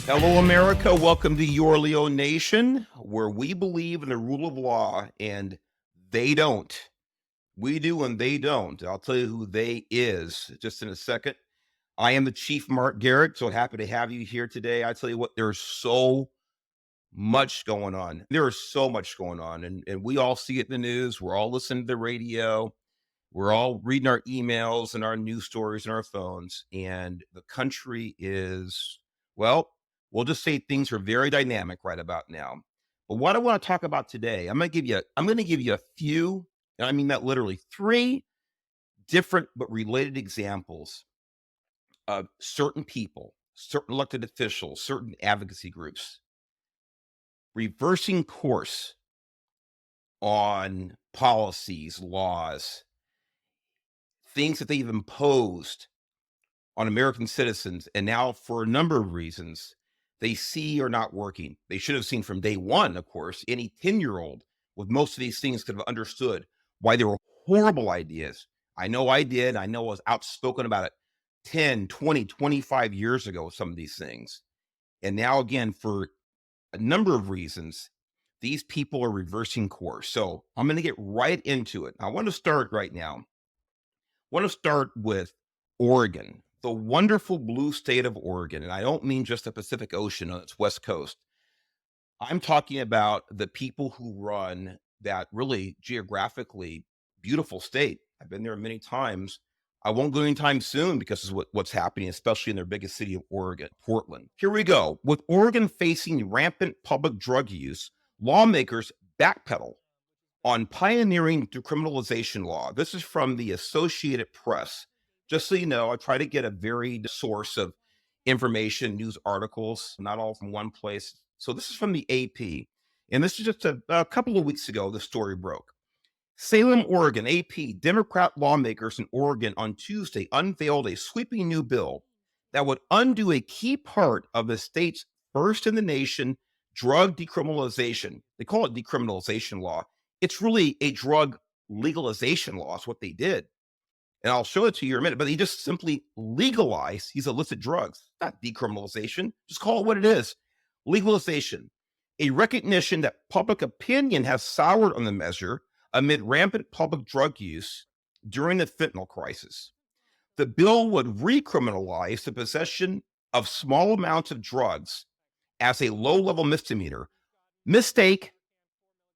Hello, America. Welcome to Your Leo Nation, where we believe in the rule of law and they don't. We do and they don't. I'll tell you who they is just in a second. I am the Chief Mark Garrett. So happy to have you here today. I tell you what, there's so much going on. There is so much going on. And we all see it in the news. We're all listening to the radio. We're all reading our emails and our news stories and our phones. And the country is, well, we'll just say things are very dynamic right about now. But what I want to talk about today, I'm going to give you a few, and I mean that literally three different but related examples of certain people, certain elected officials, certain advocacy groups reversing course on policies, laws, things that they've imposed on American citizens. And now, for a number of reasons, they see are not working. They should have seen from day one, of course. Any 10-year-old with most of these things could have understood why they were horrible ideas. I know I did. I know I was outspoken about it 10, 20, 25 years ago, some of these things. And now, again, for a number of reasons, these people are reversing course. So I'm going to get right into it. I want to start right now. I want to start with Oregon, the wonderful blue state of Oregon. And I don't mean just the Pacific Ocean on its west coast. I'm talking about the people who run that really geographically beautiful state. I've been there many times. I won't go anytime soon because of what's happening, especially in their biggest city of Oregon, Portland. Here we go. With Oregon facing rampant public drug use, lawmakers backpedal on pioneering decriminalization law. This is from the Associated Press. Just so you know, I try to get a varied source of information, news articles, not all from one place. So this is from the AP. And this is just a couple of weeks ago, the story broke. Salem, Oregon, AP, Democrat lawmakers in Oregon on Tuesday unveiled a sweeping new bill that would undo a key part of the state's first in the nation drug decriminalization. They call it decriminalization law. It's really a drug legalization law, is what they did. And I'll show it to you in a minute, but they just simply legalized these illicit drugs, not decriminalization. Just call it what it is, legalization. A recognition that public opinion has soured on the measure amid rampant public drug use during the fentanyl crisis. The bill would recriminalize the possession of small amounts of drugs as a low level misdemeanor. Mistake.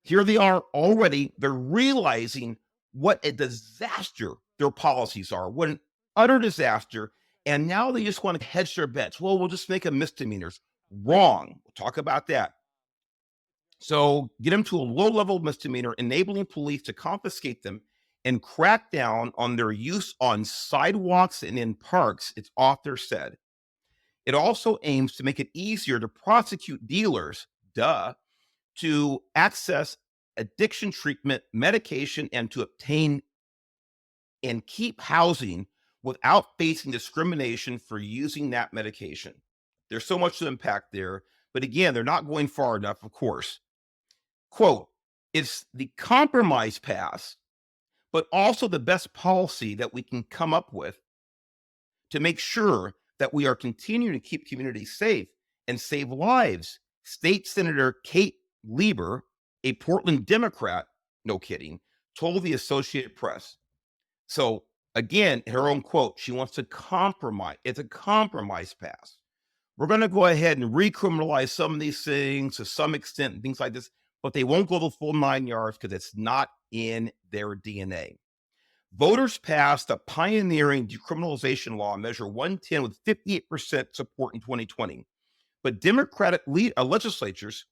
Here they are already. They're realizing what a disaster their policies are, what an utter disaster. And now they just want to hedge their bets. Well, we'll just make them misdemeanors. Wrong. We'll talk about that. So get them to a low level misdemeanor, enabling police to confiscate them and crack down on their use on sidewalks and in parks, its author said. It also aims to make it easier to prosecute dealers, to access addiction treatment, medication, and to obtain and keep housing without facing discrimination for using that medication. There's so much to unpack there. But again, they're not going far enough, of course. Quote, it's the compromise pass, but also the best policy that we can come up with to make sure that we are continuing to keep communities safe and save lives. State Senator Kate Lieber, a Portland Democrat, no kidding, told the Associated Press. So again, her own quote, she wants to compromise. It's a compromise pass. We're going to go ahead and recriminalize some of these things to some extent and things like this, but they won't go the full 9 yards because it's not in their DNA. Voters passed a pioneering decriminalization law, Measure 110, with 58% support in 2020. But Democratic legislatures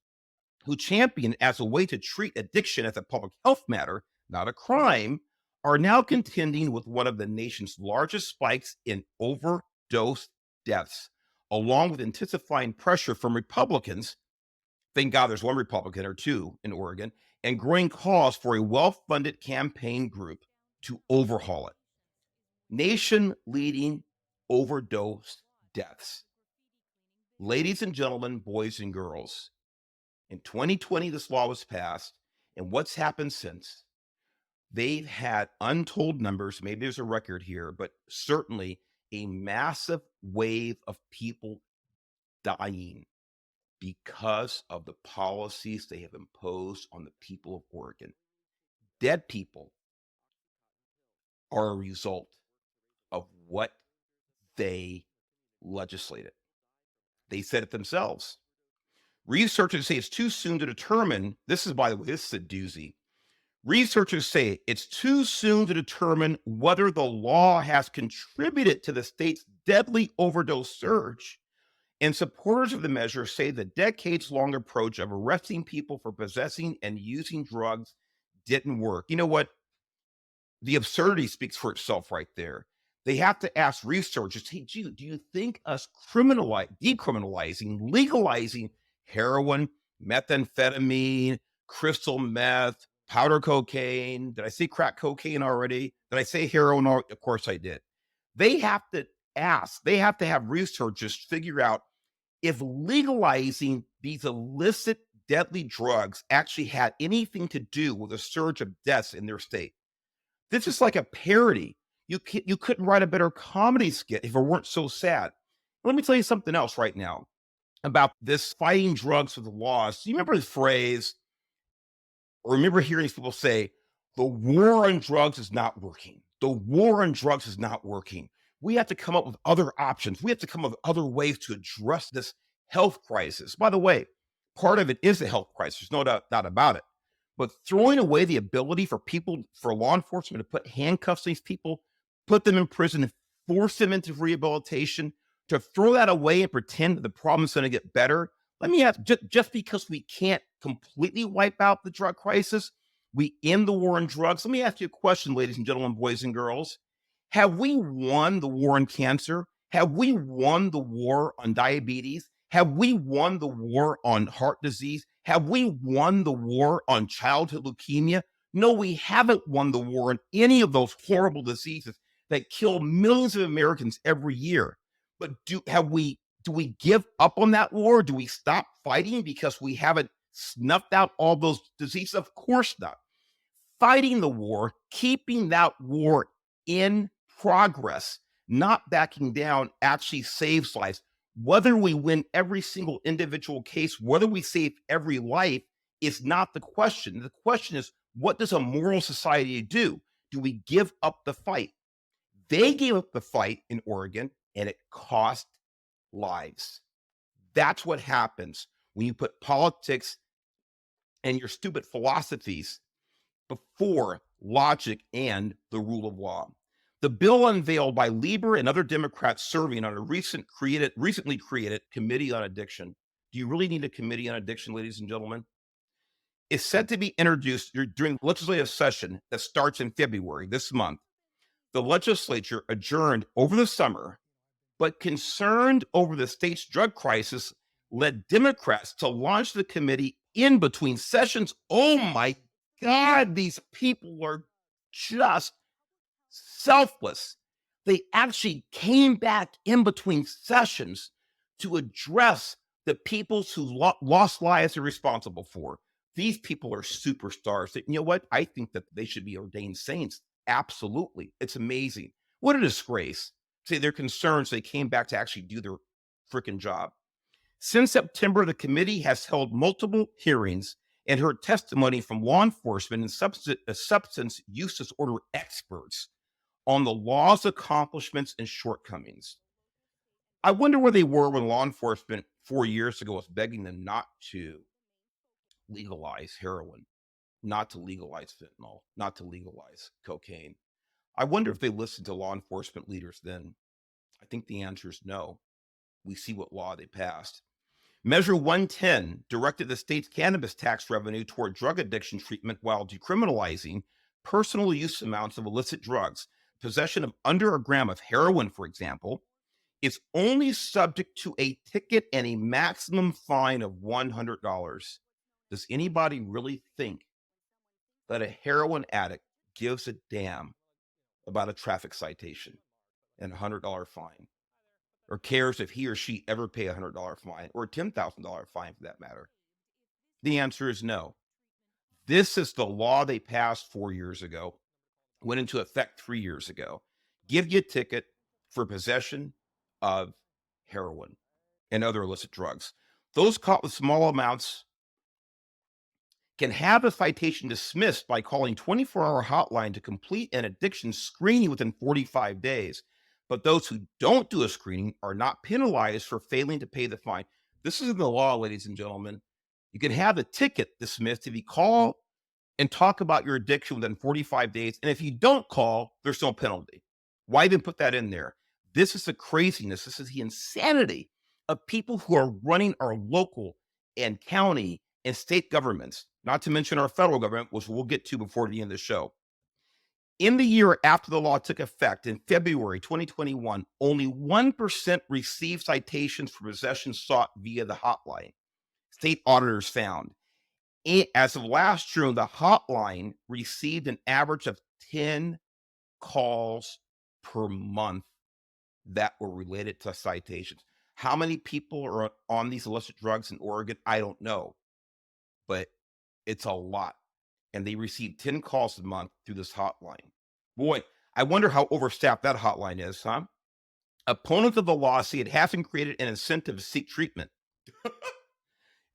who champion as a way to treat addiction as a public health matter, not a crime, are now contending with one of the nation's largest spikes in overdose deaths, along with intensifying pressure from Republicans. Thank God there's one Republican or two in Oregon, and growing calls for a well funded campaign group to overhaul it. Nation leading overdose deaths. Ladies and gentlemen, boys and girls, in 2020, this law was passed. And what's happened since? They've had untold numbers. Maybe there's a record here, but certainly a massive wave of people dying because of the policies they have imposed on the people of Oregon. Dead people are a result of what they legislated. They said it themselves. Researchers say it's too soon to determine. This is, by the way, this is a doozy. Researchers say it's too soon to determine whether the law has contributed to the state's deadly overdose surge. And supporters of the measure say the decades long approach of arresting people for possessing and using drugs didn't work. You know what? The absurdity speaks for itself right there. They have to ask researchers, hey, gee, do you think us decriminalizing, legalizing heroin, methamphetamine, crystal meth, powder cocaine? Did I say crack cocaine already? Did I say heroin? Of course I did. They have to ask, they have to have researchers figure out if legalizing these illicit, deadly drugs actually had anything to do with a surge of deaths in their state. This is like a parody. You couldn't write a better comedy skit if it weren't so sad. Let me tell you something else right now about this fighting drugs with the laws. Do you remember the phrase, or remember hearing people say, the war on drugs is not working. The war on drugs is not working. We have to come up with other options. We have to come up with other ways to address this health crisis. By the way, part of it is a health crisis, no doubt about it. But throwing away the ability for people, for law enforcement to put handcuffs on these people, put them in prison, and force them into rehabilitation, to throw that away and pretend that the problem's going to get better. Let me ask, just because we can't completely wipe out the drug crisis, we end the war on drugs. Let me ask you a question, ladies and gentlemen, boys and girls. Have we won the war on cancer? Have we won the war on diabetes? Have we won the war on heart disease? Have we won the war on childhood leukemia? No, we haven't won the war on any of those horrible diseases that kill millions of Americans every year. But do we give up on that war? Do we stop fighting because we haven't snuffed out all those diseases? Of course not. Fighting the war, keeping that war in progress, not backing down, actually saves lives. Whether we win every single individual case, whether we save every life, is not the question. The question is, what does a moral society do? Do we give up the fight? They gave up the fight in Oregon, and it cost lives. That's what happens when you put politics and your stupid philosophies before logic and the rule of law. The bill unveiled by Lieber and other Democrats serving on a recently created Committee on Addiction. Do you really need a Committee on Addiction, ladies and gentlemen? Is set to be introduced during legislative session that starts in February this month. The legislature adjourned over the summer, but concerned over the state's drug crisis led Democrats to launch the committee in between sessions. Oh my God, these people are just selfless. They actually came back in between sessions to address the people who lost lives they're responsible for. These people are superstars. You know what? I think that they should be ordained saints. Absolutely. It's amazing. What a disgrace. Say their concerns, they came back to actually do their freaking job. Since September, the committee has held multiple hearings and heard testimony from law enforcement and substance use disorder experts on the law's accomplishments and shortcomings. I wonder where they were when law enforcement 4 years ago was begging them not to legalize heroin, not to legalize fentanyl, not to legalize cocaine. I wonder if they listened to law enforcement leaders then. I think the answer is no. We see what law they passed. Measure 110 directed the state's cannabis tax revenue toward drug addiction treatment while decriminalizing personal use amounts of illicit drugs. Possession of under a gram of heroin, for example, is only subject to a ticket and a maximum fine of $100. Does anybody really think that a heroin addict gives a damn about a traffic citation and a $100 fine, or cares if he or she ever pay a $100 fine or a $10,000 fine for that matter? The answer is no. This is the law they passed 4 years ago, went into effect 3 years ago. Give you a ticket for possession of heroin and other illicit drugs. Those caught with small amounts can have a citation dismissed by calling 24-hour hotline to complete an addiction screening within 45 days. But those who don't do a screening are not penalized for failing to pay the fine. This is in the law, ladies and gentlemen. You can have the ticket dismissed if you call and talk about your addiction within 45 days. And if you don't call, there's no penalty. Why even put that in there? This is the craziness. This is the insanity of people who are running our local and county and state governments, not to mention our federal government, which we'll get to before the end of the show. In the year after the law took effect in February 2021, only 1% received citations for possession sought via the hotline. State auditors found. As of last June, the hotline received an average of 10 calls per month that were related to citations. How many people are on these illicit drugs in Oregon? I don't know, but it's a lot. And they receive 10 calls a month through this hotline. Boy, I wonder how overstaffed that hotline is, huh? Opponents of the law say it hasn't created an incentive to seek treatment.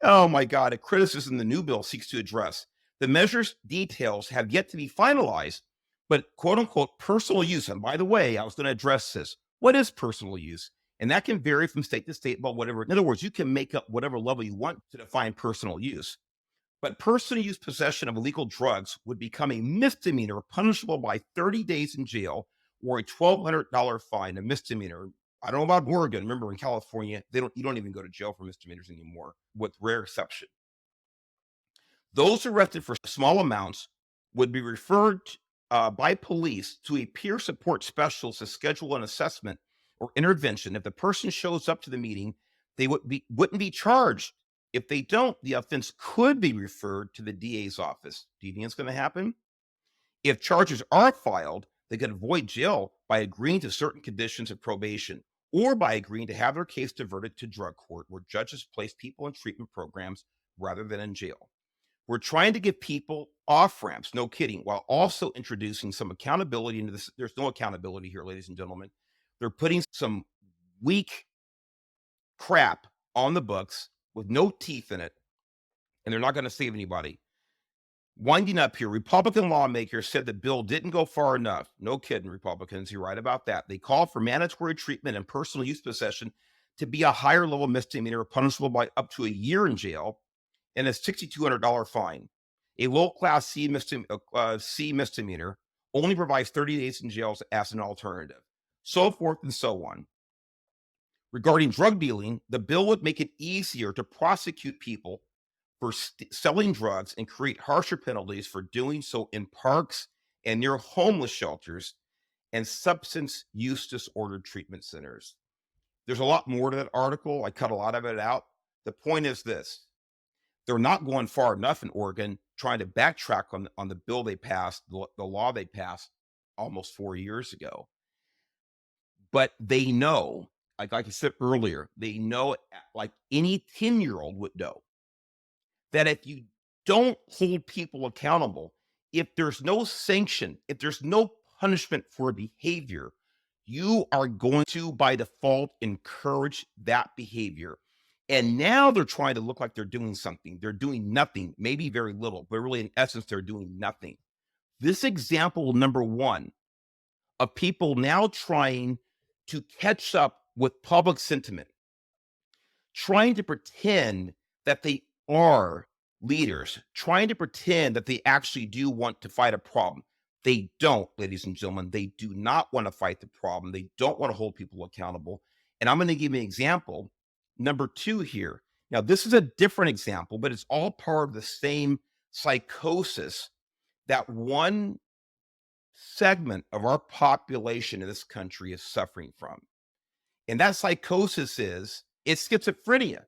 Oh my God, a criticism the new bill seeks to address. The measure's details have yet to be finalized, but quote unquote personal use. And by the way, I was going to address this. What is personal use? And that can vary from state to state about whatever. In other words, you can make up whatever level you want to define personal use. But personal use possession of illegal drugs would become a misdemeanor punishable by 30 days in jail or a $1,200 fine, a misdemeanor. I don't know about Oregon. Remember, in California, you don't even go to jail for misdemeanors anymore, with rare exception. Those arrested for small amounts would be referred by police to a peer support specialist to schedule an assessment or intervention. If the person shows up to the meeting, they wouldn't be charged. If they don't, the offense could be referred to the DA's office. Do you think it's going to happen? If charges are filed, they could avoid jail by agreeing to certain conditions of probation or by agreeing to have their case diverted to drug court, where judges place people in treatment programs rather than in jail. We're trying to give people off ramps, no kidding, while also introducing some accountability into this. There's no accountability here, ladies and gentlemen. They're putting some weak crap on the books with no teeth in it, and they're not going to save anybody. Winding up here, Republican lawmakers said the bill didn't go far enough. No kidding, Republicans. You're right about that. They called for mandatory treatment and personal use possession to be a higher level misdemeanor, punishable by up to a year in jail and a $6,200 fine. A low class C misdemeanor only provides 30 days in jail as an alternative, so forth and so on. Regarding drug dealing, the bill would make it easier to prosecute people for selling drugs and create harsher penalties for doing so in parks and near homeless shelters and substance use disorder treatment centers. There's a lot more to that article. I cut a lot of it out. The point is this: they're not going far enough in Oregon trying to backtrack on the bill they passed, the law they passed almost 4 years ago. But they know, like I said earlier, they know, like any 10-year-old would know, that if you don't hold people accountable, if there's no sanction, if there's no punishment for behavior, you are going to, by default, encourage that behavior. And now they're trying to look like they're doing something. They're doing nothing, maybe very little, but really, in essence, they're doing nothing. This example, number one, of people now trying to catch up with public sentiment, trying to pretend that they are leaders, trying to pretend that they actually do want to fight a problem. They don't, ladies and gentlemen. They do not want to fight the problem. They don't want to hold people accountable. And I'm going to give you an example. Number two here. Now, this is a different example, but it's all part of the same psychosis that one segment of our population in this country is suffering from. And that psychosis is, it's schizophrenia.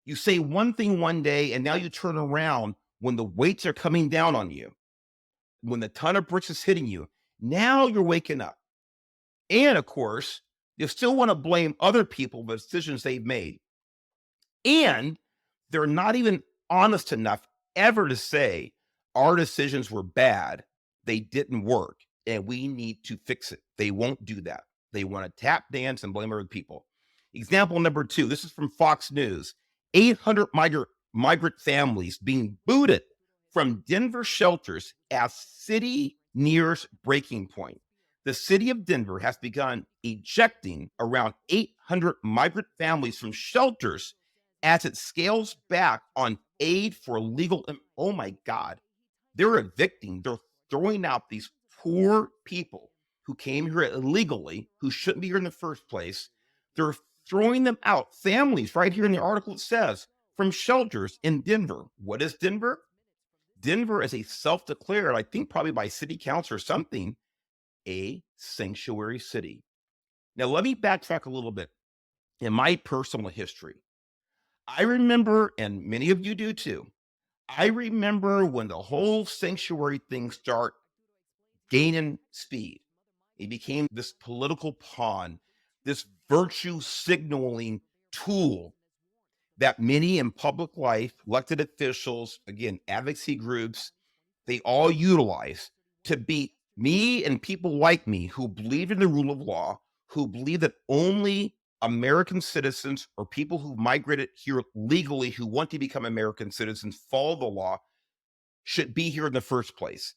You say one thing one day, and now you turn around when the weights are coming down on you, when the ton of bricks is hitting you. Now you're waking up. And of course, you still want to blame other people for the decisions they've made. And they're not even honest enough ever to say our decisions were bad, they didn't work, and we need to fix it. They won't do that. They want to tap dance and blame other people. Example number two, this is from Fox News. 800 migrant families being booted from Denver shelters as city nears breaking point. The city of Denver has begun ejecting around 800 migrant families from shelters as it scales back on aid for legal. Oh my God. They're evicting, they're throwing out these poor people who came here illegally, who shouldn't be here in the first place. They're throwing them out. Families, right here in the article, it says, from shelters in Denver. What is Denver? Denver is a self declared, I think probably by city council or something, a sanctuary city. Now, let me backtrack a little bit in my personal history. I remember, and many of you do too, I remember when the whole sanctuary thing started gaining speed. It became this political pawn, this virtue signaling tool that many in public life, elected officials, again, advocacy groups, they all utilize to beat me and people like me who believe in the rule of law, who believe that only American citizens or people who migrated here legally who want to become American citizens follow the law should be here in the first place.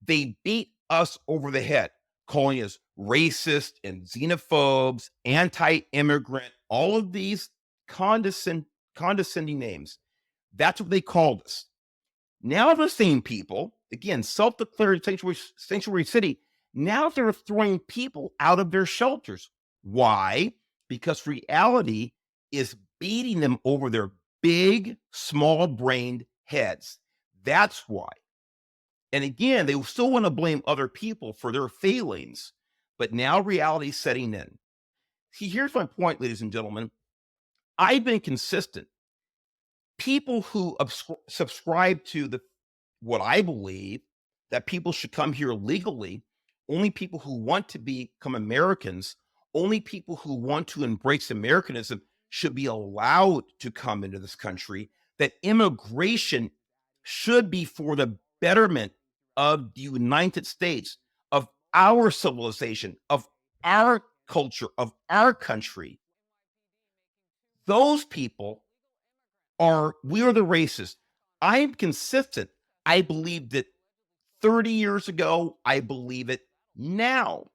They beat us over the head, calling us racist and xenophobes, anti-immigrant, all of these condescending names. That's what they called us. Now the same people, again, self-declared sanctuary city, now they're throwing people out of their shelters. Why? Because reality is beating them over their big, small-brained heads. That's why. And again, they still want to blame other people for their failings, but now reality's setting in. See, here's my point, ladies and gentlemen. I've been consistent. People who subscribe to the what I believe that people should come here legally, only people who want to become Americans, only people who want to embrace Americanism should be allowed to come into this country, that immigration should be for the betterment of the United States, of our civilization, of our culture, of our country. Those people we are the racists. I'm consistent. I believed it 30 years ago. I believe it now.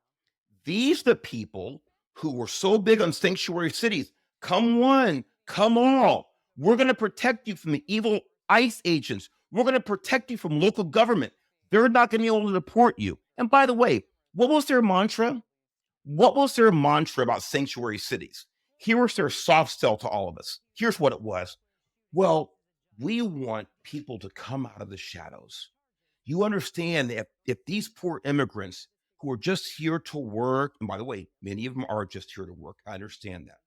These are the people who were so big on sanctuary cities. Come one, come all. We're going to protect you from the evil ICE agents. We're going to protect you from local government. They're not going to be able to deport you. And by the way, what was their mantra? What was their mantra about sanctuary cities? Here was their soft sell to all of us. Here's what it was. Well, we want people to come out of the shadows. You understand that if these poor immigrants who are just here to work, and by the way, many of them are just here to work. I understand that.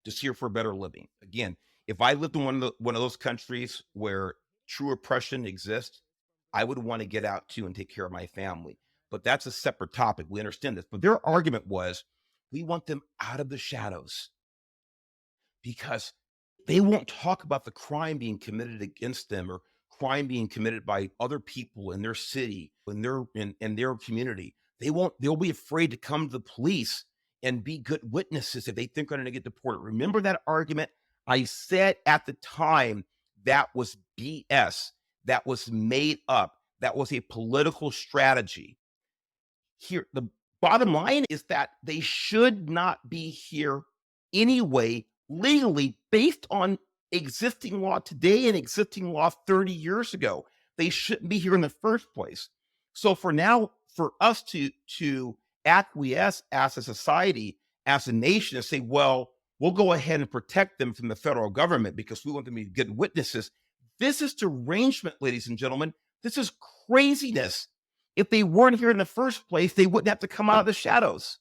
Just here for a better living. Again, if I lived in one of those countries where true oppression exists, I would want to get out too and take care of my family. But that's a separate topic. We understand this. But their argument was we want them out of the shadows because they won't talk about the crime being committed against them or crime being committed by other people in their city, in their community. They'll be afraid to come to the police and be good witnesses if they think they're going to get deported. Remember that argument? I said at the time that was BS. That was made up. That was a political strategy. Here, the bottom line is that they should not be here anyway, legally, based on existing law today and existing law 30 years ago. They shouldn't be here in the first place. So for now, for us to acquiesce as a society, as a nation, and say, well, we'll go ahead and protect them from the federal government because we want them to be good witnesses. This is derangement, ladies and gentlemen. This is craziness. If they weren't here in the first place, they wouldn't have to come out of the shadows.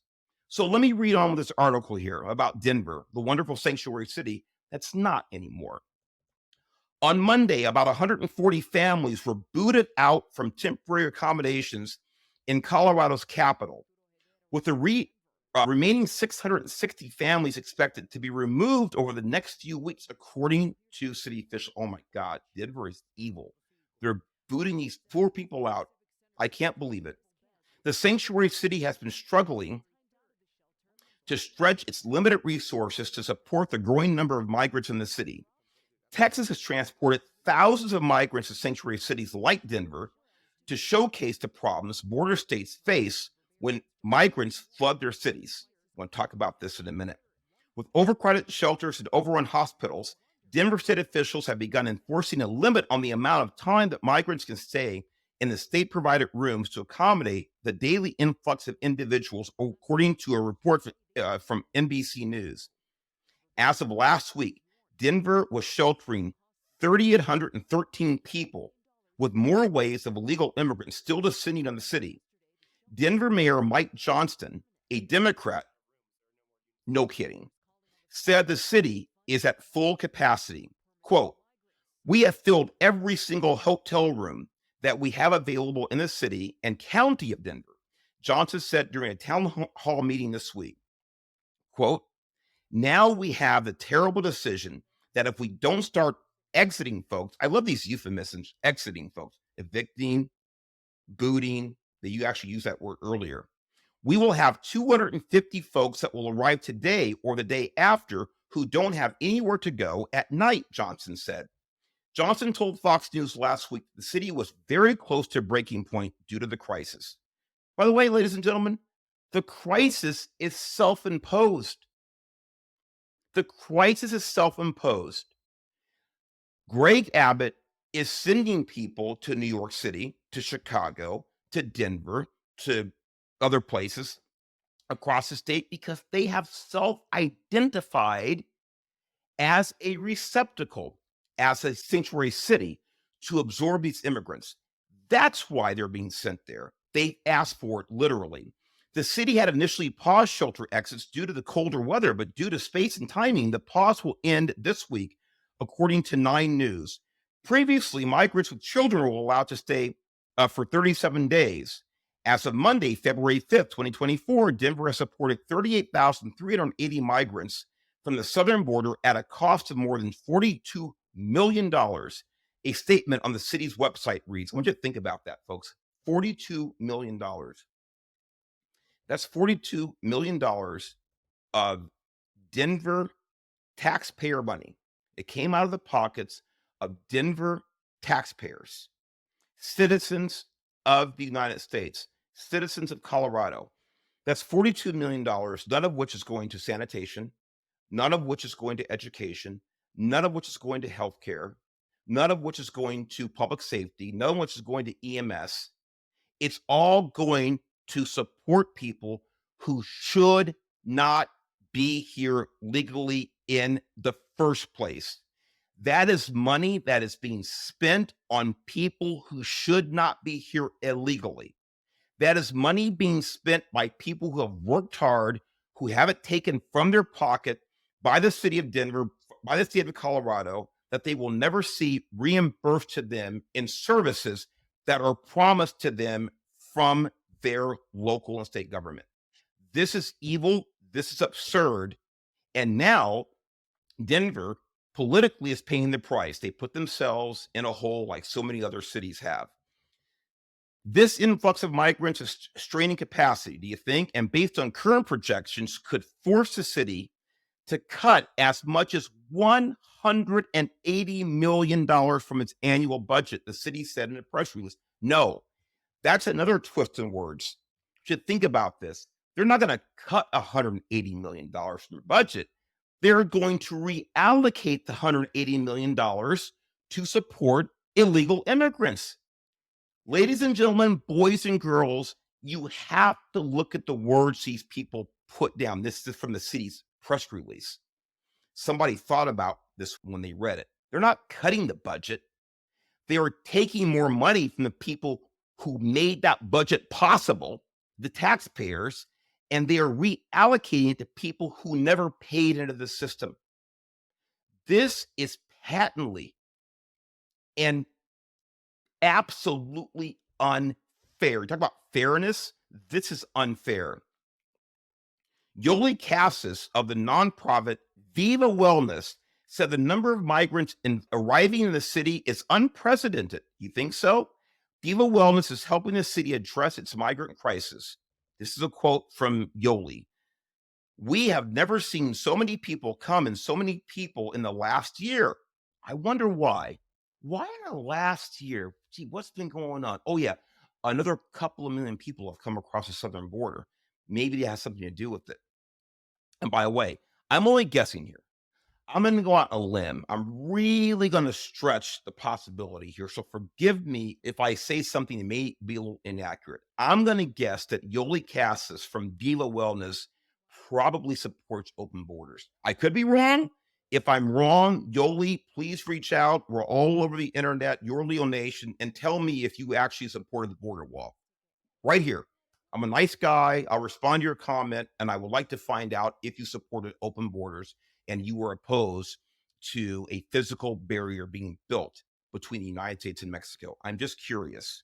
So let me read on with this article here about Denver, the wonderful sanctuary city that's not anymore. On Monday, about 140 families were booted out from temporary accommodations in Colorado's capital, with the remaining 660 families expected to be removed over the next few weeks, according to city officials. Oh my God, Denver is evil. They're booting these poor people out. I can't believe it. The sanctuary city has been struggling to stretch its limited resources to support the growing number of migrants in the city. Texas has transported thousands of migrants to sanctuary cities like Denver to showcase the problems border states face when migrants flood their cities. I want to talk about this in a minute. With overcrowded shelters and overrun hospitals, Denver state officials have begun enforcing a limit on the amount of time that migrants can stay in the state provided rooms to accommodate the daily influx of individuals, according to a report from NBC News. As of last week, Denver was sheltering 3,813 people, with more waves of illegal immigrants still descending on the city. Denver Mayor Mike Johnston, a Democrat, no kidding, said the city is at full capacity. Quote, "We have filled every single hotel room that we have available in the city and county of Denver," Johnson said during a town hall meeting this week. Quote, "Now we have the terrible decision that if we don't start exiting folks," I love these euphemisms, exiting folks, evicting, booting, that you actually used that word earlier. "We will have 250 folks that will arrive today or the day after who don't have anywhere to go at night," Johnson said. Johnson told Fox News last week the city was very close to breaking point due to the crisis. By the way, ladies and gentlemen, the crisis is self-imposed. The crisis is self-imposed. Greg Abbott is sending people to New York City, to Chicago, to Denver, to other places across the state because they have self-identified as a receptacle, as a sanctuary city to absorb these immigrants. That's why they're being sent there. They asked for it literally. The city had initially paused shelter exits due to the colder weather, but due to space and timing, the pause will end this week, according to 9 News. Previously, migrants with children were allowed to stay for 37 days. As of Monday, February 5th, 2024, Denver has supported 38,380 migrants from the southern border at a cost of more than $42 million. A statement on the city's website reads, I want you to think about that, folks. $42 million. That's $42 million of Denver taxpayer money. It came out of the pockets of Denver taxpayers, citizens of the United States, citizens of Colorado. That's $42 million, none of which is going to sanitation, none of which is going to education, none of which is going to healthcare, none of which is going to public safety, none of which is going to EMS. It's all going to support people who should not be here legally in the first place. That is money that is being spent on people who should not be here illegally. That is money being spent by people who have worked hard, who have it taken from their pocket by the city of Denver, by the state of Colorado, that they will never see reimbursed to them in services that are promised to them from their local and state government. This is evil. This is absurd. And now Denver politically is paying the price. They put themselves in a hole like so many other cities have. This influx of migrants is straining capacity, do you think? And based on current projections, could force the city to cut as much as $180 million from its annual budget, the city said in a press release. No, that's another twist in words. You should think about this. They're not going to cut $180 million from their budget. They're going to reallocate the $180 million to support illegal immigrants. Ladies and gentlemen, boys and girls, you have to look at the words these people put down. This is from the city's press release. Somebody thought about this when they read it. They're not cutting the budget. They are taking more money from the people who made that budget possible, the taxpayers, and they are reallocating it to people who never paid into the system. This is patently and absolutely unfair. You talk about fairness, this is unfair. Yoli Cassis of the nonprofit Viva Wellness said the number of migrants arriving in the city is unprecedented. You think so? Viva Wellness is helping the city address its migrant crisis. This is a quote from Yoli. We have never seen so many people come and so many people in the last year. I wonder why. Why in the last year? Gee, what's been going on? Oh, yeah. Another couple of million people have come across the southern border. Maybe it has something to do with it. And by the way, I'm only guessing here. I'm going to go out on a limb. I'm really going to stretch the possibility here. So forgive me if I say something that may be a little inaccurate. I'm going to guess that Yoli Cassis from Diva Wellness probably supports open borders. I could be wrong. If I'm wrong, Yoli, please reach out. We're all over the internet, your Leo Nation, and tell me if you actually supported the border wall right here. I'm a nice guy. I'll respond to your comment, and I would like to find out if you supported open borders and you were opposed to a physical barrier being built between the United States and Mexico. I'm just curious.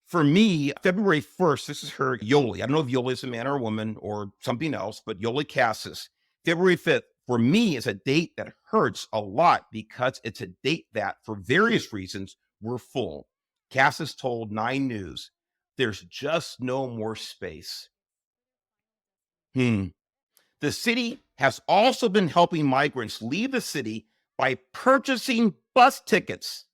For me, February 1st, this is her Yoli. I don't know if Yoli is a man or a woman or something else, but Yoli Cassis. February 5th, for me, is a date that hurts a lot because it's a date that, for various reasons, we're full. Cassis told 9 News, there's just no more space. The city has also been helping migrants leave the city by purchasing bus tickets.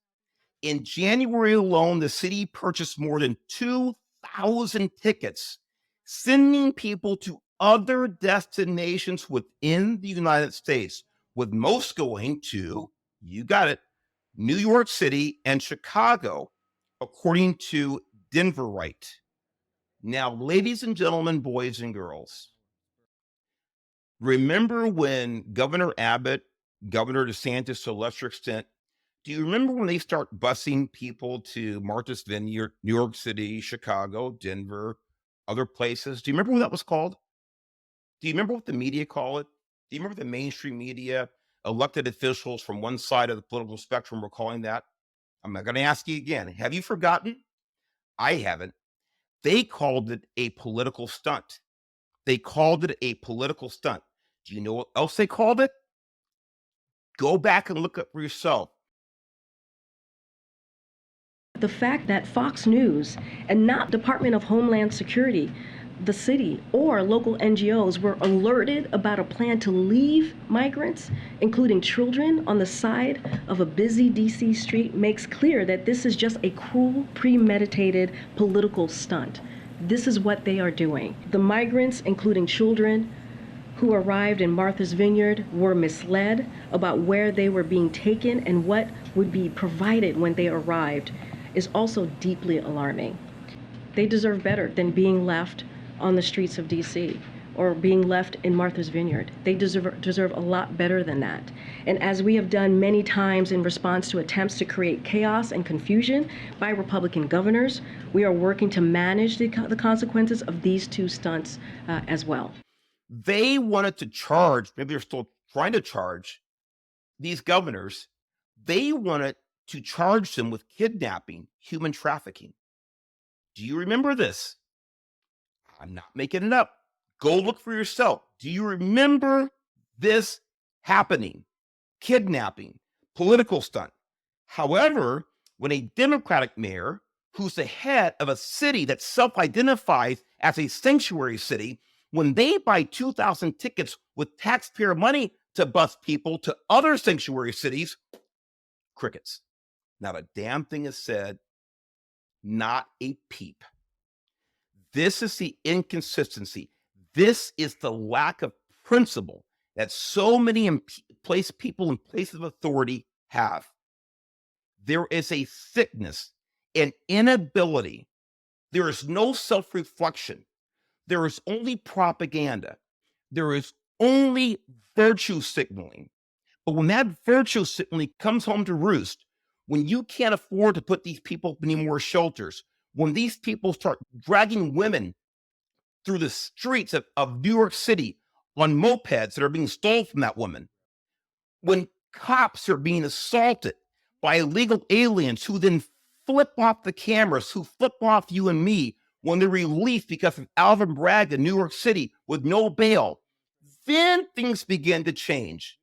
In January alone, the city purchased more than 2,000 tickets, sending people to other destinations within the United States, with most going to, you got it, New York City and Chicago, according to Denver Right. Now, ladies and gentlemen, boys and girls, remember when Governor Abbott, Governor DeSantis to a lesser extent, do you remember when they start busing people to Martha's Vineyard, New York City, Chicago, Denver, other places? Do you remember what that was called? Do you remember what the media call it? Do you remember the mainstream media, elected officials from one side of the political spectrum were calling that? I'm not going to ask you again. Have you forgotten? I haven't. They called it a political stunt. They called it a political stunt. Do you know what else they called it? Go back and look up for yourself. The fact that Fox News and not Department of Homeland Security, the city, or local NGOs were alerted about a plan to leave migrants, including children, on the side of a busy DC street makes clear that this is just a cruel, premeditated political stunt. This is what they are doing. The migrants, including children, who arrived in Martha's Vineyard were misled about where they were being taken and what would be provided when they arrived is also deeply alarming. They deserve better than being left on the streets of DC or being left in Martha's Vineyard. They deserve a lot better than that. And as we have done many times in response to attempts to create chaos and confusion by Republican governors, we are working to manage the consequences of these two stunts as well. They wanted to charge, maybe they're still trying to charge these governors. They wanted to charge them with kidnapping, human trafficking. Do you remember this? I'm not making it up. Go look for yourself. Do you remember this happening? Kidnapping, political stunt. However, when a Democratic mayor who's the head of a city that self-identifies as a sanctuary city, when they buy 2,000 tickets with taxpayer money to bus people to other sanctuary cities, crickets. Not a damn thing is said, not a peep. This is the inconsistency. This is the lack of principle that so many people in places of authority have. There is a sickness, an inability. There is no self-reflection. There is only propaganda. There is only virtue signaling. But when that virtue signaling comes home to roost, when you can't afford to put these people in any more shelters, when these people start dragging women through the streets of New York City on mopeds that are being stolen from that woman, when cops are being assaulted by illegal aliens who then flip off the cameras, who flip off you and me when they're released because of Alvin Bragg in New York City with no bail, then things begin to change.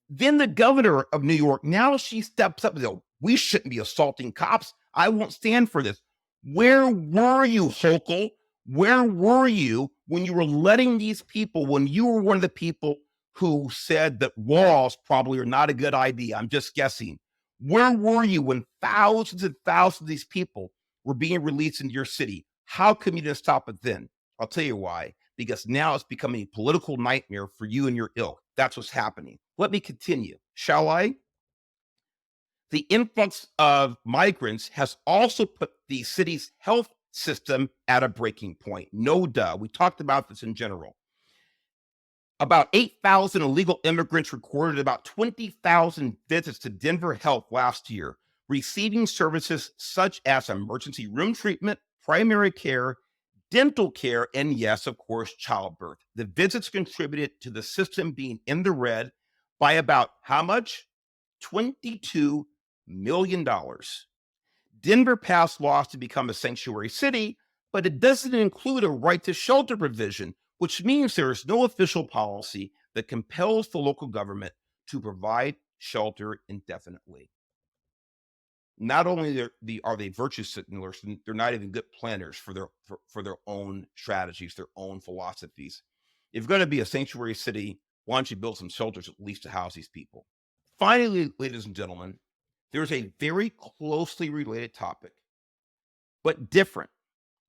Then the governor of New York, now she steps up and goes, we shouldn't be assaulting cops. I won't stand for this. Where were you, Hochul? Where were you when you were letting these people, when you were one of the people who said that walls probably are not a good idea? I'm just guessing. Where were you when thousands and thousands of these people were being released into your city? How come you didn't stop it then? I'll tell you why. Because now it's becoming a political nightmare for you and your ilk. That's what's happening. Let me continue, shall I? The influx of migrants has also put the city's health system at a breaking point. No duh. We talked about this in general. About 8,000 illegal immigrants recorded about 20,000 visits to Denver Health last year, receiving services such as emergency room treatment, primary care, dental care, and yes, of course, childbirth. The visits contributed to the system being in the red by about how much? $22 million. Denver passed laws to become a sanctuary city, but it doesn't include a right to shelter provision, which means there is no official policy that compels the local government to provide shelter indefinitely. Not only are they virtue signalers, they're not even good planners for their own strategies, their own philosophies. If you're going to be a sanctuary city, why don't you build some shelters at least to house these people? Finally, ladies and gentlemen, there's a very closely related topic, but different,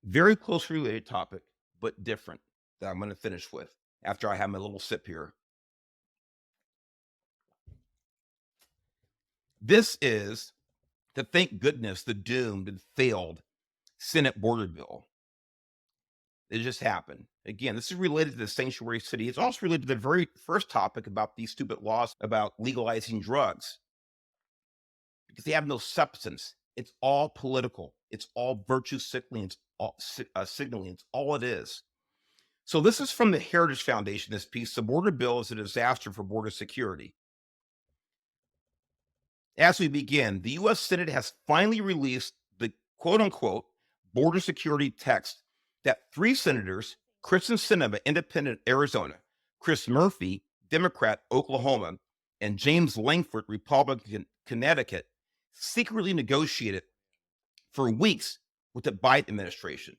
very closely related topic, but different, that I'm going to finish with after I have my little sip here. This is the, thank goodness, the doomed and failed Senate border bill. It just happened. Again, this is related to the sanctuary city. It's also related to the very first topic about these stupid laws about legalizing drugs, because they have no substance. It's all political. It's all virtue signaling. It's all signaling. It's all it is. So this is from the Heritage Foundation, this piece. The border bill is a disaster for border security. As we begin, the U.S. Senate has finally released the quote unquote border security text that three senators, Kristen Sinema, Independent, Arizona, Chris Murphy, Democrat, Oklahoma, and James Langford, Republican, Connecticut, secretly negotiated for weeks with the Biden administration.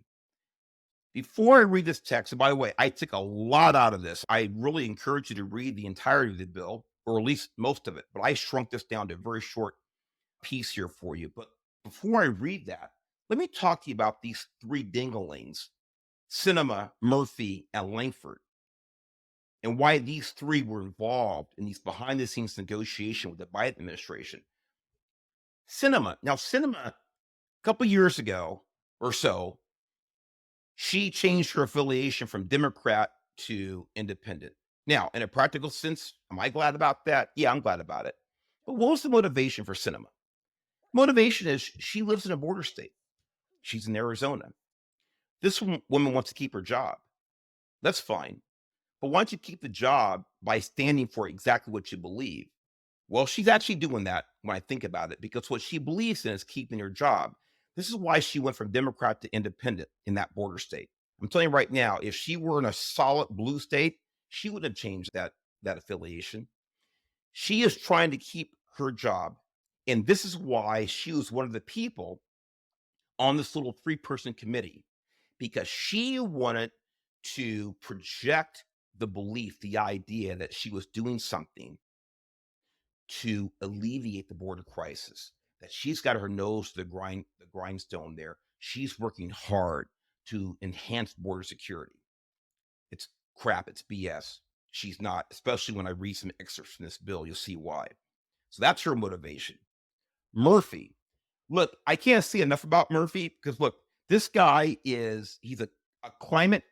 Before I read this text, and by the way, I took a lot out of this. I really encourage you to read the entirety of the bill, or at least most of it, but I shrunk this down to a very short piece here for you. But before I read that, let me talk to you about these three dinglings, Sinema, Murphy, and Langford, and why these three were involved in these behind the scenes negotiation with the Biden administration. Sinema, a couple years ago or so, she changed her affiliation from Democrat to independent. Now, in a practical sense, am I glad about that? Yeah, I'm glad about it. But what was the motivation for Sinema? Motivation is she lives in a border state. She's in Arizona. This woman wants to keep her job. That's fine. But why don't you keep the job by standing for exactly what you believe? Well, she's actually doing that when I think about it, because what she believes in is keeping her job. This is why she went from Democrat to independent in that border state. I'm telling you right now, if she were in a solid blue state, she would have changed that affiliation. She is trying to keep her job. And this is why she was one of the people on this little three-person committee, because she wanted to project the belief, the idea that she was doing something to alleviate the border crisis, that she's got her nose to the grindstone there. She's working hard to enhance border security. It's crap. It's BS. She's not, especially when I read some excerpts from this bill, you'll see why. So that's her motivation. Murphy. Look, I can't say enough about Murphy because look, this guy he's a climate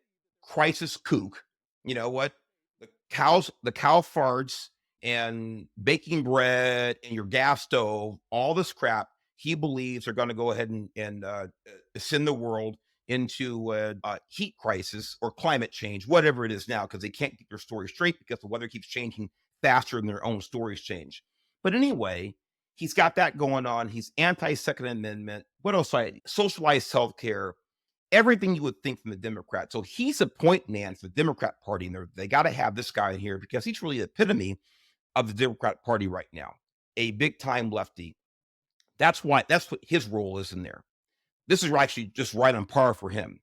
crisis kook. You know what? The cow farts and baking bread and your gas stove, all this crap he believes are going to go ahead and send the world into a heat crisis or climate change, whatever it is now, because they can't keep their story straight because the weather keeps changing faster than their own stories change. But anyway, he's got that going on. He's anti-Second Amendment. What else? Socialized healthcare, everything you would think from the Democrat. So he's a point man for the Democrat Party, and they got to have this guy in here because he's really the epitome of the Democrat Party right now, a big time lefty. That's what his role is in there. This is actually just right on par for him.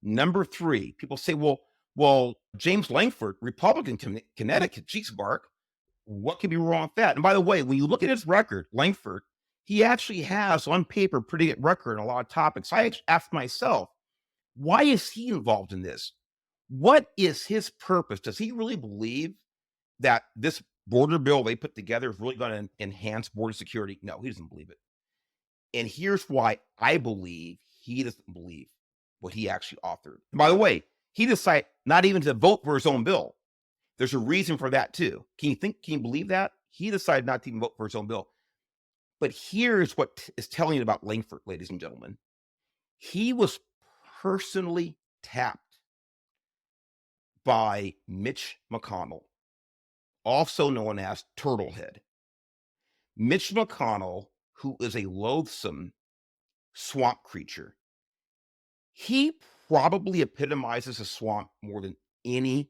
Number three, people say, well, James Langford, Republican, Connecticut, geez, Bark, what could be wrong with that? And by the way, when you look at his record, Langford, he actually has on paper pretty good record on a lot of topics. I asked myself, why is he involved in this? What is his purpose? Does he really believe that this border bill they put together is really going to enhance border security? No, he doesn't believe it. And here's why I believe he doesn't believe what he actually authored. And by the way, he decided not even to vote for his own bill. There's a reason for that too. Can you believe that? He decided not to even vote for his own bill. But here's what is telling you about Langford, ladies and gentlemen. He was personally tapped by Mitch McConnell, also known as Turtlehead. Mitch McConnell, who is a loathsome swamp creature, he probably epitomizes a swamp more than any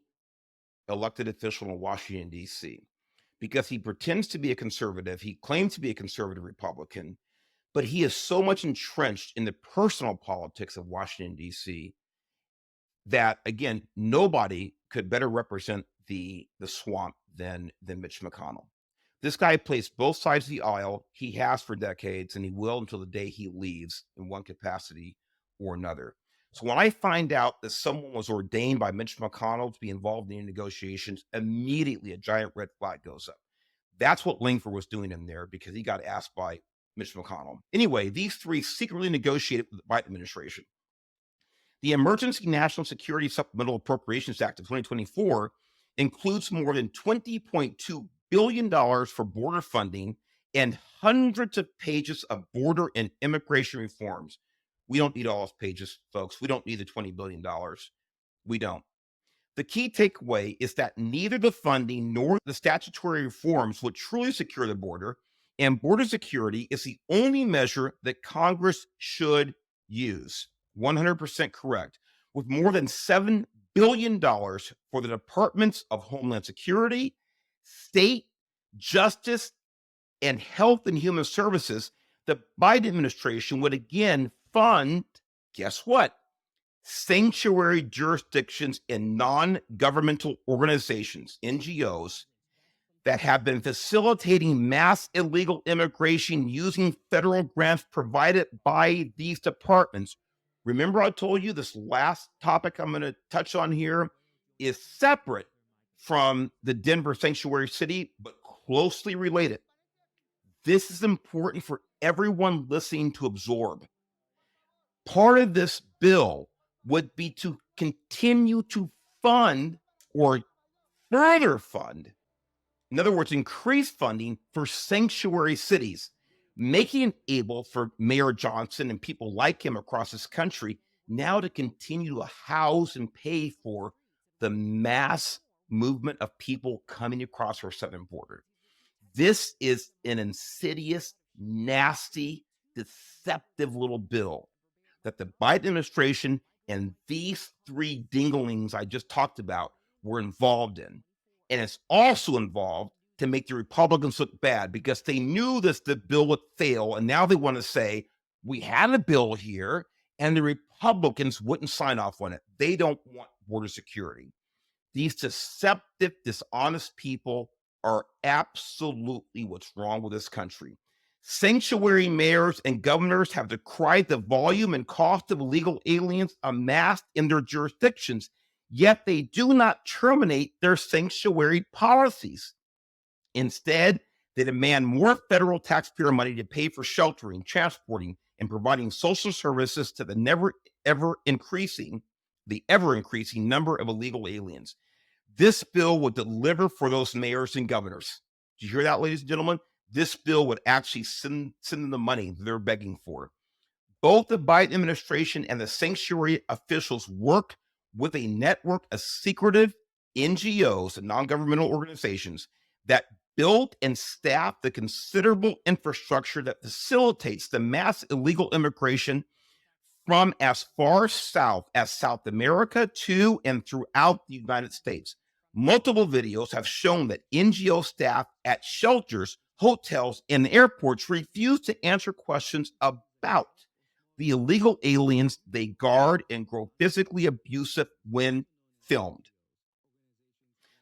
elected official in Washington, D.C., because he pretends to be a conservative. He claims to be a conservative Republican, but he is so much entrenched in the personal politics of Washington, D.C., that, again, nobody could better represent the swamp than Mitch McConnell. This guy plays both sides of the aisle. He has for decades, and he will until the day he leaves in one capacity or another. So when I find out that someone was ordained by Mitch McConnell to be involved in the negotiations, immediately a giant red flag goes up. That's what Langford was doing in there, because he got asked by Mitch McConnell. Anyway, these three secretly negotiated with the Biden administration. The Emergency National Security Supplemental Appropriations Act of 2024 includes more than $20.2 billion for border funding and hundreds of pages of border and immigration reforms. We don't need all those pages, folks. We don't need the $20 billion. We don't. The key takeaway is that neither the funding nor the statutory reforms would truly secure the border, and border security is the only measure that Congress should use. 100% correct. With more than $7 billion for the Departments of Homeland Security, State, Justice, and Health and Human Services, the Biden administration would again fund, guess what? Sanctuary jurisdictions and non-governmental organizations, NGOs, that have been facilitating mass illegal immigration using federal grants provided by these departments. Remember, I told you this last topic I'm going to touch on here is separate from the Denver sanctuary city, but closely related. This is important for everyone listening to absorb. Part of this bill would be to continue to fund or further fund, in other words, increase funding for sanctuary cities, making it able for Mayor Johnson and people like him across this country now to continue to house and pay for the mass movement of people coming across our southern border. This is an insidious, nasty, deceptive little bill that the Biden administration and these three dinglings I just talked about were involved in. And it's also involved to make the Republicans look bad, because they knew the bill would fail. And now they want to say, we had a bill here and the Republicans wouldn't sign off on it. They don't want border security. These deceptive, dishonest people are absolutely what's wrong with this country. Sanctuary mayors and governors have decried the volume and cost of illegal aliens amassed in their jurisdictions, yet they do not terminate their sanctuary policies. Instead, they demand more federal taxpayer money to pay for sheltering, transporting, and providing social services to the ever increasing number of illegal aliens. This bill would deliver for those mayors and governors. Did you hear that, ladies and gentlemen? This bill would actually send them the money they're begging for. Both the Biden administration and the sanctuary officials worked with a network of secretive NGOs and non-governmental organizations that built and staff the considerable infrastructure that facilitates the mass illegal immigration from as far south as South America to and throughout the United States. Multiple videos have shown that NGO staff at shelters, hotels, and airports refuse to answer questions about The illegal aliens they guard and grow physically abusive when filmed.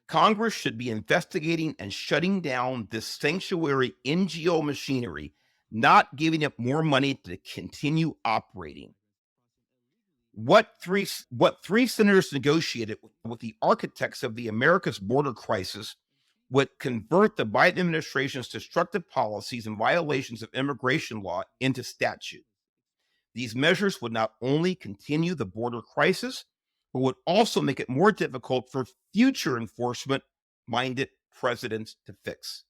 Congress should be investigating and shutting down this sanctuary NGO machinery, not giving it more money to continue operating. What three senators negotiated with the architects of the America's border crisis would convert the Biden administration's destructive policies and violations of immigration law into statute. These measures would not only continue the border crisis, but would also make it more difficult for future enforcement minded presidents to fix.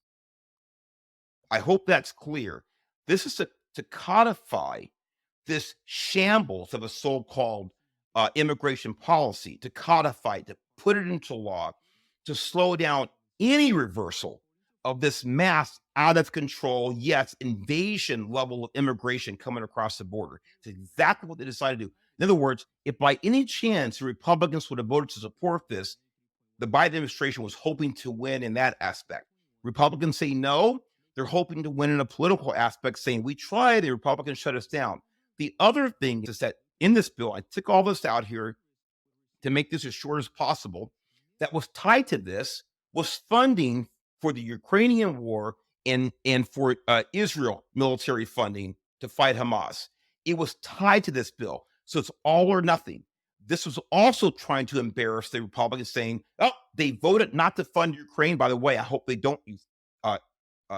I hope that's clear. This is to codify this shambles of a so-called immigration policy, to codify, to put it into law, to slow down any reversal of this mass out of control, yes, invasion level of immigration coming across the border. It's exactly what they decided to do. In other words, if by any chance the Republicans would have voted to support this, the Biden administration was hoping to win in that aspect. Republicans say no, they're hoping to win in a political aspect, saying we tried, the Republicans shut us down. The other thing is that in this bill, I took all this out here to make this as short as possible, that was tied to this was funding for the Ukrainian war and for Israel military funding to fight Hamas. It was tied to this bill. So it's all or nothing. This was also trying to embarrass the Republicans, saying, oh, they voted not to fund Ukraine. By the way, I hope they don't uh,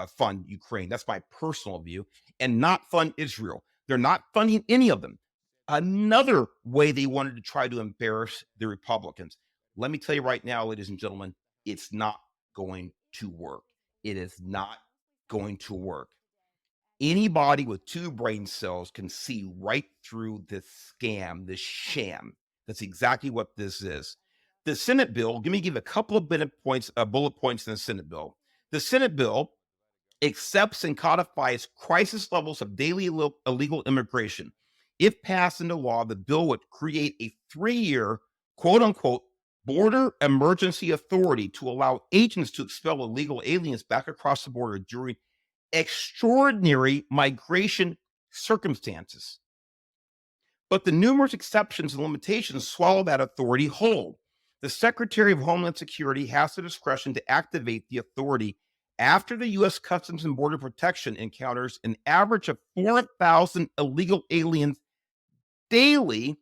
fund Ukraine. That's my personal view. And not fund Israel. They're not funding any of them. Another way they wanted to try to embarrass the Republicans. Let me tell you right now, ladies and gentlemen, it's not going to work. It is not going to work. Anybody with two brain cells can see right through this scam, this sham. That's exactly what this is. The Senate bill, let me give a couple of bullet points in the Senate bill. The Senate bill accepts and codifies crisis levels of daily illegal immigration. If passed into law, the bill would create a 3-year, quote unquote, border emergency authority to allow agents to expel illegal aliens back across the border during extraordinary migration circumstances. But the numerous exceptions and limitations swallow that authority whole. The Secretary of Homeland Security has the discretion to activate the authority after the U.S. Customs and Border Protection encounters an average of 4,000 illegal aliens daily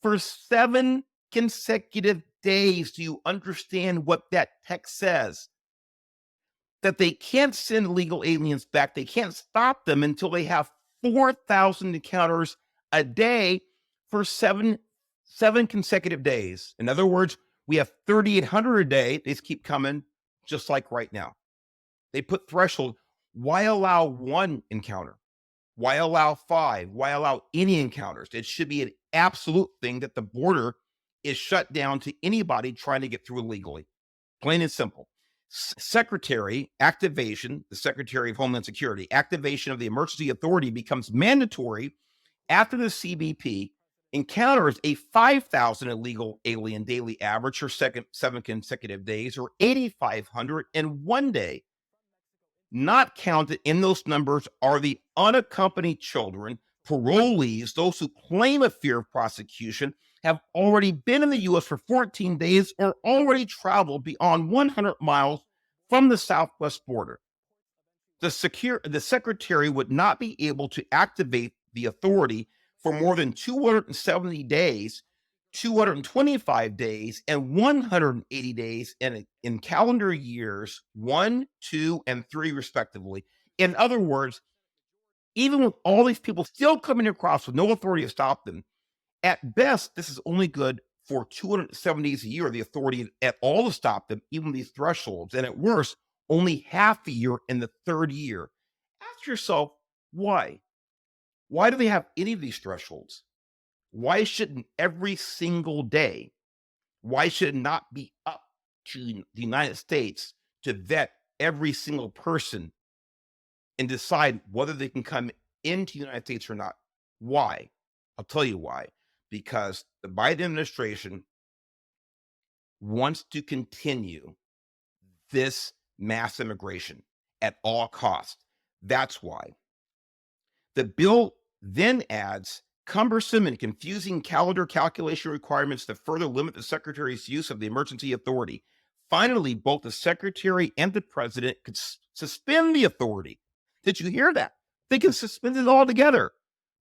for 7 consecutive days. Do you understand what that text says? That they can't send illegal aliens back. They can't stop them until they have 4,000 encounters a day for seven consecutive days. In other words, we have 3,800 a day. They just keep coming, just like right now. They put threshold. Why allow 1 encounter? Why allow 5? Why allow any encounters? It should be an absolute thing that the border is shut down to anybody trying to get through illegally. Plain and simple. The Secretary of Homeland Security, activation of the emergency authority becomes mandatory after the CBP encounters a 5,000 illegal alien daily average for 7 consecutive days, or 8,500 in 1 day. Not counted in those numbers are the unaccompanied children, parolees, those who claim a fear of prosecution, have already been in the U.S. for 14 days or already traveled beyond 100 miles from the southwest border. The secretary would not be able to activate the authority for more than 270 days, 225 days, and 180 days in calendar years 1, 2, and 3, respectively. In other words, even with all these people still coming across with no authority to stop them, at best, this is only good for 270 days a year, the authority at all to stop them, even these thresholds. And at worst, only half a year in the 3rd year. Ask yourself, why? Why do they have any of these thresholds? Why shouldn't every single day, why should it not be up to the United States to vet every single person and decide whether they can come into the United States or not? Why? I'll tell you why. Because the Biden administration wants to continue this mass immigration at all costs. That's why. The bill then adds cumbersome and confusing calendar calculation requirements to further limit the secretary's use of the emergency authority. Finally, both the secretary and the president could suspend the authority. Did you hear that? They can suspend it altogether.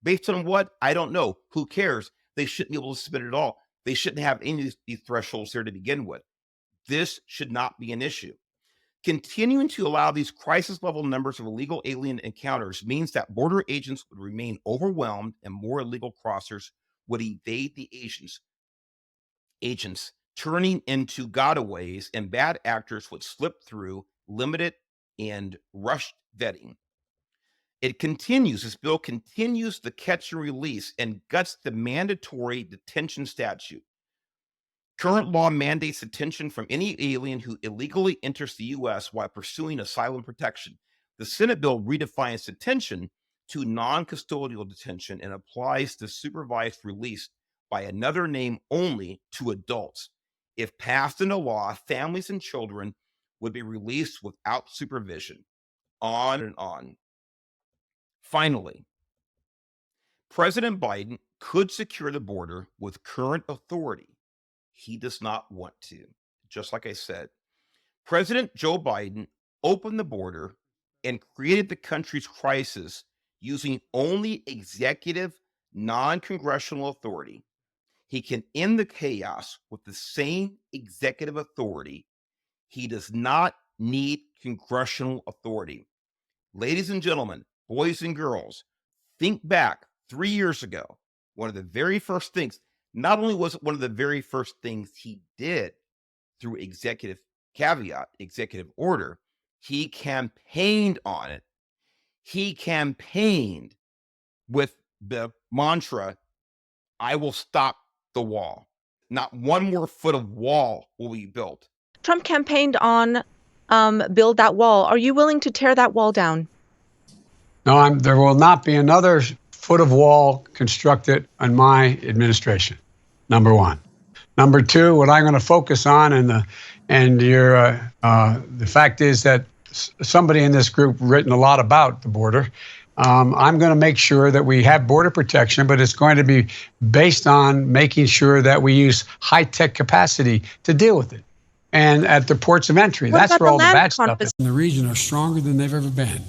Based on what? I don't know. Who cares? They shouldn't be able to suspend it all. They shouldn't have any of these thresholds there to begin with. This should not be an issue. Continuing to allow these crisis level numbers of illegal alien encounters means that border agents would remain overwhelmed and more illegal crossers would evade the agents, turning into gotaways, and bad actors would slip through limited and rushed vetting. This bill continues the catch and release and guts the mandatory detention statute. Current law mandates detention from any alien who illegally enters the U.S. while pursuing asylum protection. The Senate bill redefines detention to non-custodial detention and applies the supervised release by another name only to adults. If passed into law, families and children would be released without supervision. On and on. Finally, President Biden could secure the border with current authority. He does not want to. Just like I said, President Joe Biden opened the border and created the country's crisis using only executive, non-congressional authority. He can end the chaos with the same executive authority. He does not need congressional authority. Ladies and gentlemen, boys and girls, think back 3 years ago. One of the very first things, not only was it one of the very first things he did through executive order, he campaigned on it. He campaigned with the mantra, I will stop the wall. Not one more foot of wall will be built. Trump campaigned on build that wall. Are you willing to tear that wall down? No, there will not be another foot of wall constructed in my administration. Number one. Number two, what I'm going to focus on, the fact is that somebody in this group written a lot about the border. I'm going to make sure that we have border protection, but it's going to be based on making sure that we use high-tech capacity to deal with it. And at the ports of entry, that's where all the bad stuff is. In the region are stronger than they've ever been.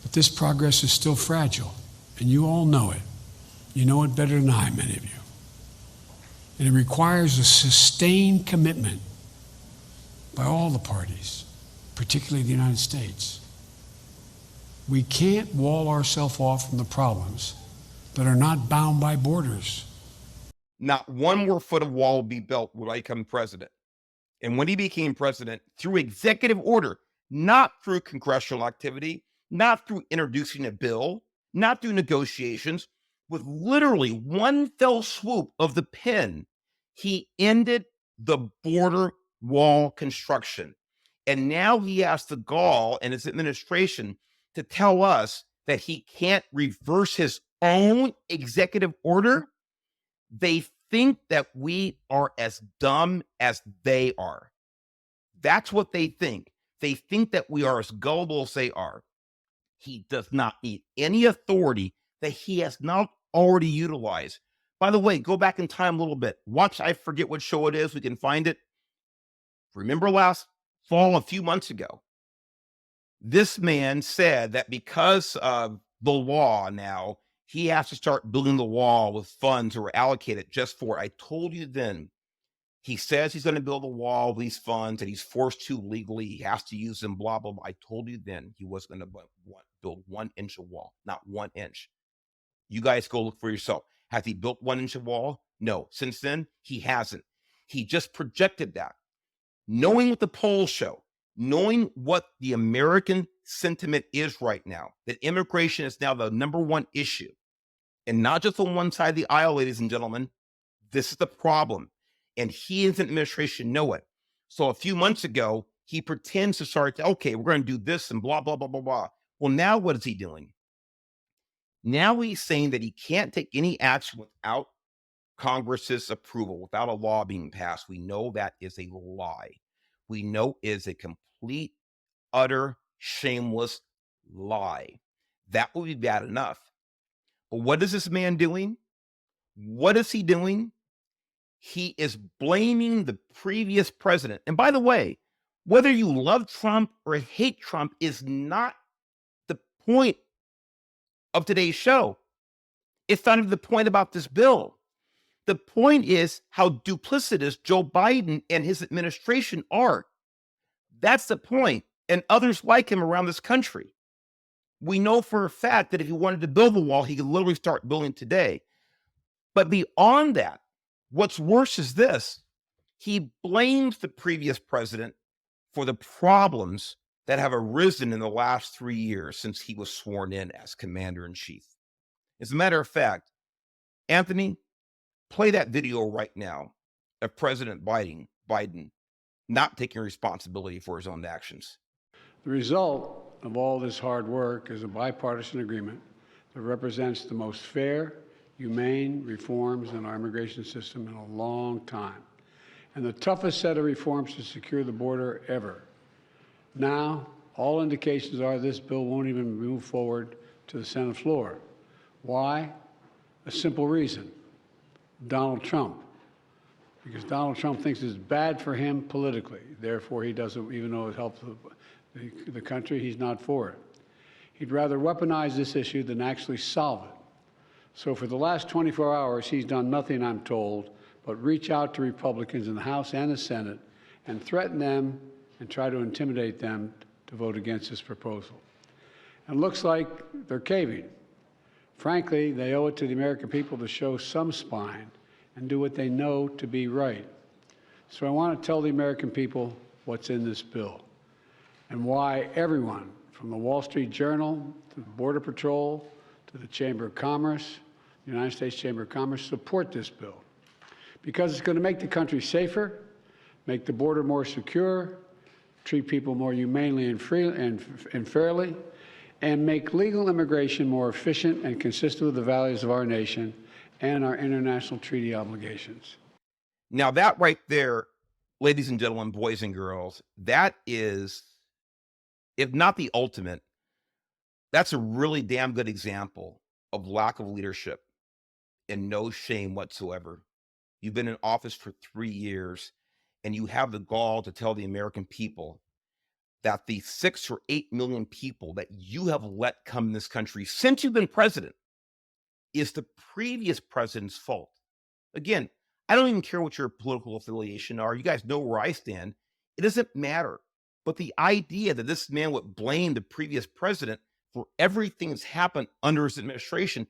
But this progress is still fragile, and you all know it. You know it better than I, many of you. And it requires a sustained commitment by all the parties, particularly the United States. We can't wall ourselves off from the problems that are not bound by borders. Not one more foot of wall will be built when I become president. And when he became president, through executive order, not through congressional activity, not through introducing a bill, not through negotiations, with literally one fell swoop of the pen, he ended the border wall construction. And now he has the gall and his administration to tell us that he can't reverse his own executive order. They think that we are as dumb as they are. That's what they think. They think that we are as gullible as they are. He does not need any authority that he has not already utilized. By the way, go back in time a little bit. Watch, I forget what show it is. We can find it. Remember last fall, a few months ago, this man said that because of the law now, he has to start building the wall with funds that were allocated just for it. I told you then, he says he's going to build a wall with these funds and he's forced to legally. He has to use them, blah, blah, blah. I told you then he wasn't going to build 1 inch of wall, not 1 inch. You guys go look for yourself. Has he built 1 inch of wall? No. Since then, he hasn't. He just projected that. Knowing what the polls show, knowing what the American sentiment is right now, that immigration is now the number one issue, and not just on one side of the aisle, ladies and gentlemen. This is the problem. And he and his administration know it. So a few months ago, he pretends to start, okay, we're going to do this and blah, blah, blah, blah, blah. Well, now what is he doing? Now he's saying that he can't take any action without Congress's approval, without a law being passed. We know that is a lie. We know it is a complete, utter, shameless lie. That would be bad enough. What is this man doing? What is he doing? He is blaming the previous president. And by the way, whether you love Trump or hate Trump is not the point of today's show. It's not even the point about this bill. The point is how duplicitous Joe Biden and his administration are. That's the point, and others like him around this country. We know for a fact that if he wanted to build the wall, he could literally start building today. But beyond that, what's worse is this. He blames the previous president for the problems that have arisen in the last 3 years since he was sworn in as commander-in-chief. As a matter of fact, Anthony, play that video right now of President Biden not taking responsibility for his own actions. The result of all this hard work is a bipartisan agreement that represents the most fair, humane reforms in our immigration system in a long time, and the toughest set of reforms to secure the border ever. Now, all indications are this bill won't even move forward to the Senate floor. Why? A simple reason: Donald Trump. Because Donald Trump thinks it's bad for him politically. Therefore, he doesn't, even though it helps the country, he's not for it. He'd rather weaponize this issue than actually solve it. So for the last 24 hours, he's done nothing, I'm told, but reach out to Republicans in the House and the Senate and threaten them and try to intimidate them to vote against this proposal. And it looks like they're caving. Frankly, they owe it to the American people to show some spine and do what they know to be right. So I want to tell the American people what's in this bill and why everyone, from the Wall Street Journal to the Border Patrol to the Chamber of Commerce, the United States Chamber of Commerce, support this bill. Because it's going to make the country safer, make the border more secure, treat people more humanely and fairly, and make legal immigration more efficient and consistent with the values of our nation and our international treaty obligations. Now that right there, ladies and gentlemen, boys and girls, that is, if not the ultimate, that's a really damn good example of lack of leadership and no shame whatsoever. You've been in office for 3 years and you have the gall to tell the American people that the 6 or 8 million people that you have let come in this country since you've been president is the previous president's fault. Again, I don't even care what your political affiliation are. You guys know where I stand. It doesn't matter. But the idea that this man would blame the previous president for everything that's happened under his administration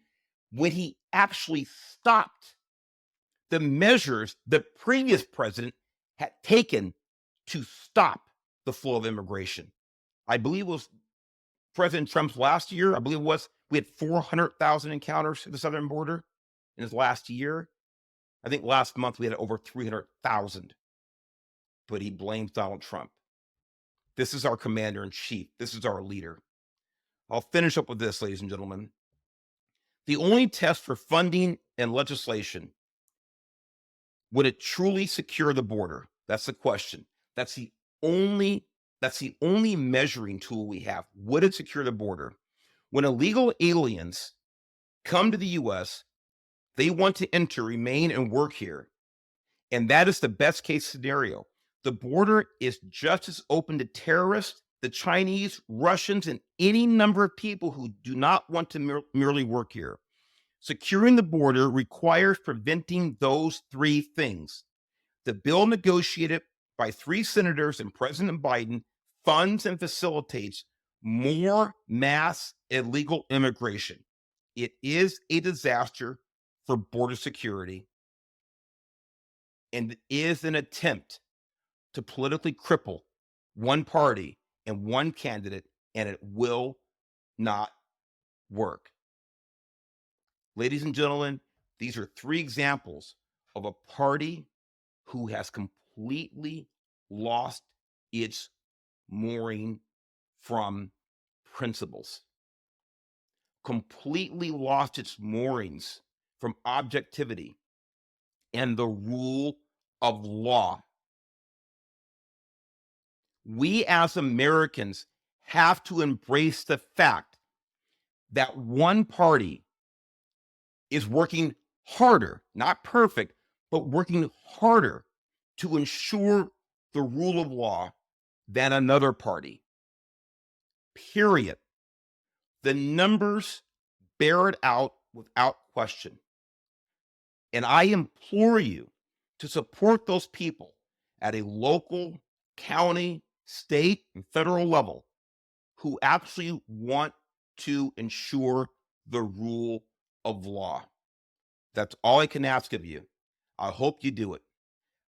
when he actually stopped the measures the previous president had taken to stop the flow of immigration. I believe it was President Trump's last year. I believe it was, we had 400,000 encounters at the southern border in his last year. I think last month we had over 300,000. But he blames Donald Trump. This is our commander-in-chief. This is our leader. I'll finish up with this, ladies and gentlemen. The only test for funding and legislation, would it truly secure the border? That's the question. That's the only measuring tool we have. Would it secure the border? When illegal aliens come to the U.S., they want to enter, remain, and work here. And that is the best case scenario. The border is just as open to terrorists, the Chinese, Russians, and any number of people who do not want to merely work here. Securing the border requires preventing those 3 things. The bill negotiated by 3 senators and President Biden funds and facilitates more mass illegal immigration. It is a disaster for border security, and it is an attempt to politically cripple one party and one candidate, and it will not work. Ladies and gentlemen, these are 3 examples of a party who has completely lost its mooring from principles, completely lost its moorings from objectivity and the rule of law. We as Americans have to embrace the fact that one party is working harder, not perfect, but working harder to ensure the rule of law than another party. Period. The numbers bear it out without question. And I implore you to support those people at a local, county, state, and federal level who actually want to ensure the rule of law. That's all I can ask of you. I hope you do it.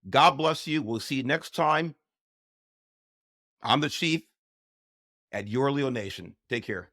God bless you. We'll see you next time. I'm the Chief at Your Leo Nation. Take care.